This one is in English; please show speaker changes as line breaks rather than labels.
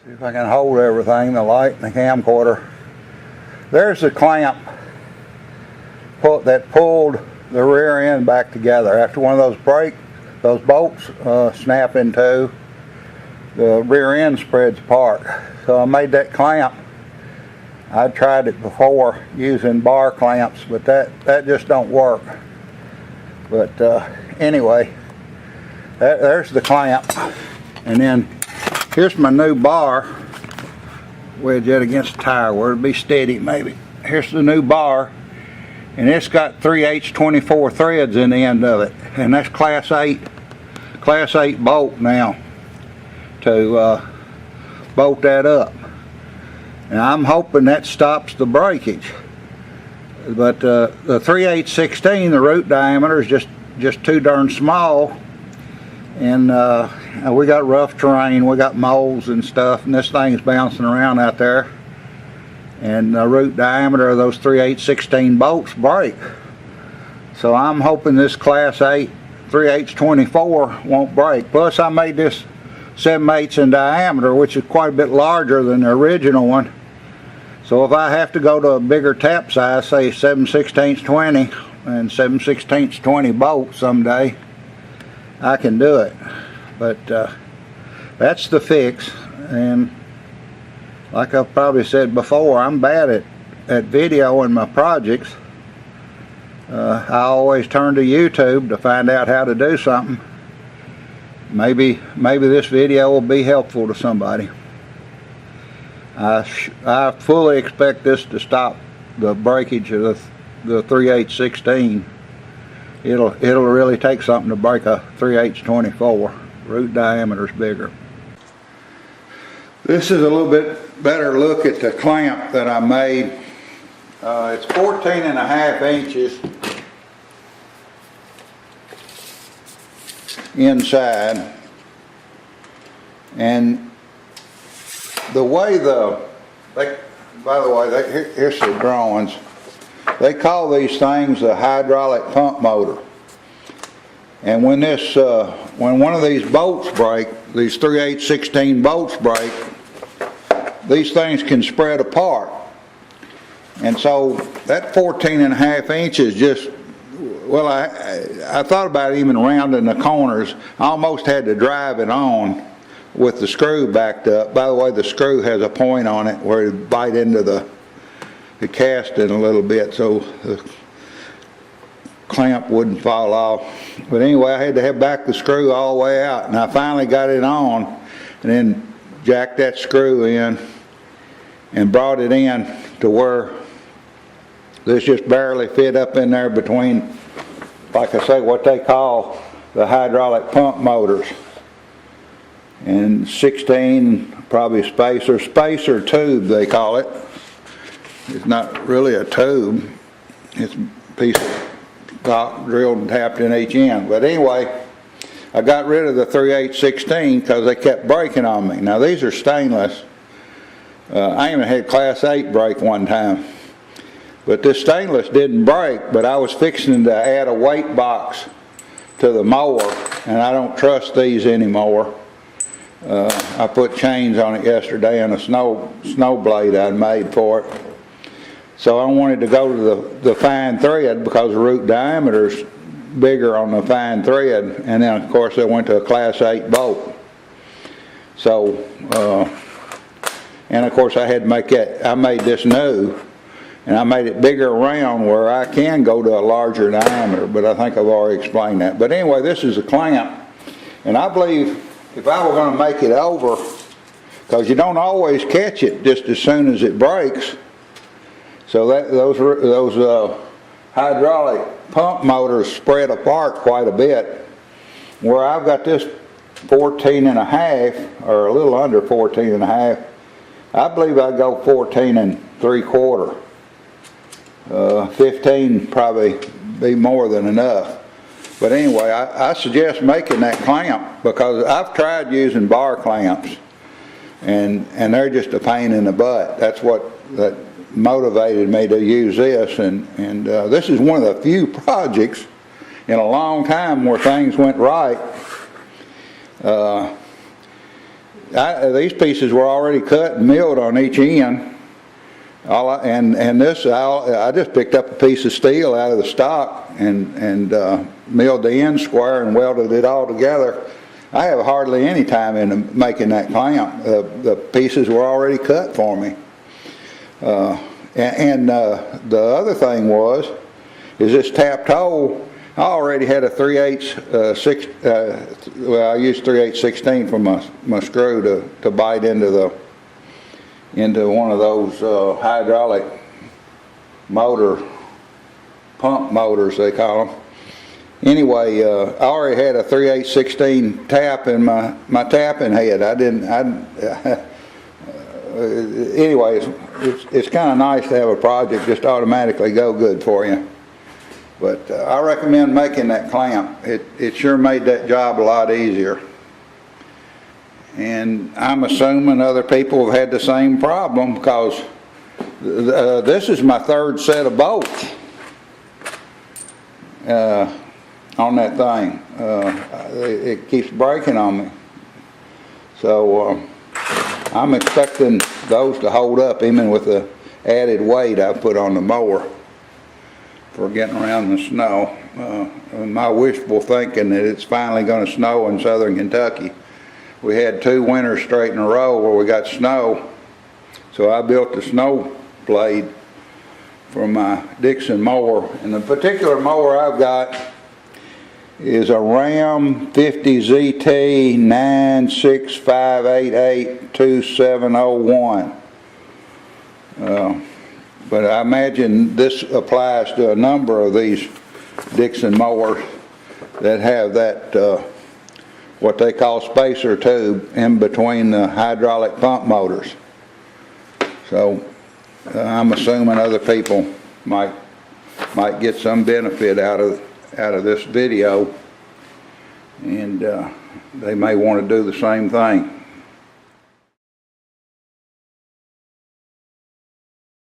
See if I can hold everything, the light and the camcorder. There's the clamp that pulled the rear end back together. After one of those bolts snap in two, the rear end spreads apart. So I made that clamp. I tried it before using bar clamps, but that just don't work. But anyway, there's the clamp. And then here's my new bar. Wedge it against the tire where it'll be steady maybe. Here's the new bar. And it's got 3/8 24 threads in the end of it. And that's class 8 bolt now to bolt that up. And I'm hoping that stops the breakage. But the 3/8 16, the root diameter is just too darn small. And we got rough terrain, we got moles and stuff, and this thing's bouncing around out there. And the root diameter of those 3/8 16 bolts break. So I'm hoping this class 8 3/8 24 won't break. Plus I made this 7/8 in diameter, which is quite a bit larger than the original one. So if I have to go to a bigger tap size, say 7/16 20 and 7/16 20 bolts someday, I can do it. But that's the fix. And like I've probably said before, I'm bad at videoing my projects. I always turn to YouTube to find out how to do something. Maybe this video will be helpful to somebody. I fully expect this to stop the breakage of the 3/8 16. It'll really take something to break a 3/8 24. Root diameter's bigger. This is a little bit better look at the clamp that I made. It's 14.5 inches inside, and the way by the way, here's the drawings. They call these things a hydraulic pump motor. And when one of these bolts break, these 3/8 16 bolts break, these things can spread apart. And so that 14.5 inches just, well, I thought about even rounding the corners. I almost had to drive it on with the screw backed up. By the way, the screw has a point on it where it bite into the casting a little bit so the clamp wouldn't fall off. But anyway, I had to have back the screw all the way out, and I finally got it on, and then jacked that screw in and brought it in to where this just barely fit up in there between, like I say, what they call the hydraulic pump motors. And 16 probably spacer tube they call it. It's not really a tube. It's a piece of rock drilled and tapped in each end. But anyway, I got rid of the 3/8 16 because they kept breaking on me. Now these are stainless. I even had class 8 break one time. But this stainless didn't break, but I was fixing to add a weight box to the mower, and I don't trust these anymore. I put chains on it yesterday and a snow blade I'd made for it. So I wanted to go to the fine thread because the root diameter's bigger on the fine thread, and then of course I went to a class 8 bolt. So and of course I had to make that, I made this new, and I made it bigger around where I can go to a larger diameter, but I think I've already explained that. But anyway, this is a clamp, and I believe if I were going to make it over, because you don't always catch it just as soon as it breaks, so that those hydraulic pump motors spread apart quite a bit, where I've got this 14.5 or a little under 14.5. I believe I'd go 14 3/4. 15 probably be more than enough. But anyway, I suggest making that clamp because I've tried using bar clamps, and they're just a pain in the butt. That's what that motivated me to use this, and this is one of the few projects in a long time where things went right. these pieces were already cut and milled on each end. I just picked up a piece of steel out of the stock and milled the end square and welded it all together. I have hardly any time in making that clamp. The pieces were already cut for me. The other thing is this tapped hole. I already had a 3/8 well, I used 3/8/16 for my screw to bite into one of those hydraulic pump motors, they call them. Anyway, I already had a 3/8/16 tap in my tapping head. Anyway, it's kind of nice to have a project just automatically go good for you. But I recommend making that clamp. It sure made that job a lot easier. And I'm assuming other people have had the same problem, because this is my third set of bolts on that thing. It keeps breaking on me. So I'm expecting those to hold up even with the added weight I put on the mower for getting around the snow. My wishful thinking that it's finally going to snow in southern Kentucky. We had 2 winters straight in a row where we got snow, so I built the snow blade for my Dixon mower. And the particular mower I've got is a Ram 50 ZT 965882701. But I imagine this applies to a number of these Dixon mowers that have that what they call spacer tube in between the hydraulic pump motors. So I'm assuming other people might get some benefit out of this video, and they may want to do the same thing.